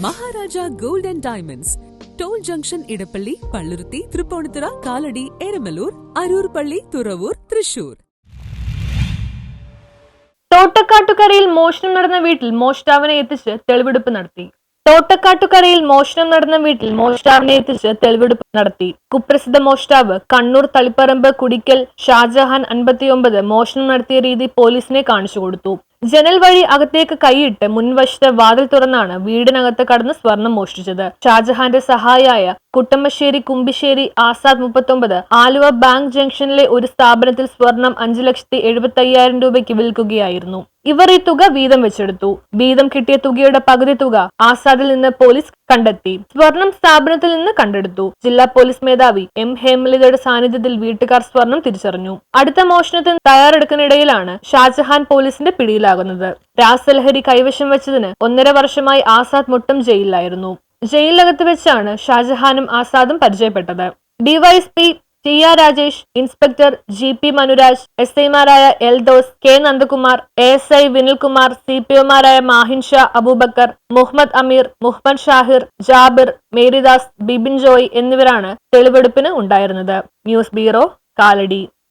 Maharaja gold and diamonds, toll junction, Edappally, Palluruthy, Tripunithura, Kalady, Eramalloor, Aroor പള്ളി, തുറവൂർ, തൃശൂർ. തോട്ടക്കാട്ടുകരയിൽ മോഷണം നടന്ന വീട്ടിൽ മോഷ്ടാവിനെ എത്തിച്ച് തെളിവെടുപ്പ് നടത്തി. തോട്ടക്കാട്ടുകരയിൽ മോഷണം നടന്ന വീട്ടിൽ മോഷ്ടാവിനെ എത്തിച്ച് തെളിവെടുപ്പ് നടത്തി. കുപ്രസിദ്ധ മോഷ്ടാവ് കണ്ണൂർ തളിപ്പറമ്പ് കുടിക്കൽ ഷാജഹാൻ 59 മോഷണം നടത്തിയ രീതി പോലീസിനെ കാണിച്ചു കൊടുത്തു. ജനൽ വഴി അകത്തേക്ക് കൈയിട്ട് മുൻവശത്തെ വാതിൽ തുറന്നാണ് വീടിനകത്ത് കടന്ന് സ്വർണം മോഷ്ടിച്ചത്. ഷാജഹാന്റെ സഹായിയായ കുട്ടമ്മശ്ശേരി കുമ്പിശ്ശേരി ആസാദ് 39 ആലുവ ബാങ്ക് ജംഗ്ഷനിലെ ഒരു സ്ഥാപനത്തിൽ സ്വർണം 5,75,000 രൂപയ്ക്ക് വിൽക്കുകയായിരുന്നു. ഇവർ ഈ തുക വീതം വെച്ചെടുത്തു. വീതം കിട്ടിയ തുകയുടെ പകുതി തുക ആസാദിൽ നിന്ന് പോലീസ് കണ്ടെത്തി. സ്വർണം സ്ഥാപനത്തിൽ നിന്ന് കണ്ടെടുത്തു. ജില്ലാ പോലീസ് മേധാവി എം ഹേമലതയുടെ സാന്നിധ്യത്തിൽ വീട്ടുകാർ സ്വർണം തിരിച്ചറിഞ്ഞു. അടുത്ത മോഷണത്തിന് തയ്യാറെടുക്കുന്നതിനിടയിലാണ് ഷാജഹാൻ പോലീസിന്റെ പിടിയിലാകുന്നത്. രാസലഹരി കൈവശം വെച്ചതിന് 1.5 വർഷമായി ആസാദ് മുട്ടം ജയിലിലായിരുന്നു. ജയിലിനകത്ത് വെച്ചാണ് ഷാജഹാനും ആസാദും പരിചയപ്പെട്ടത്. DYSP T R. Rajesh, inspector GP Manuraj, SI-മാരായ എൽദോസ്, K. നന്ദകുമാർ, ASI വിനിൽകുമാർ, CPO-മാരായ മാഹിൻ ഷാ അബൂബക്കർ, മുഹമ്മദ് അമീർ, മുഹമ്മദ് ഷാഹിർ, ജാബിർ, മേരിദാസ്, ബിബിൻ ജോയ് എന്നിവരാണ് തെളിവെടുപ്പിന് ഉണ്ടായിരുന്നത്. News bureau, Kalady.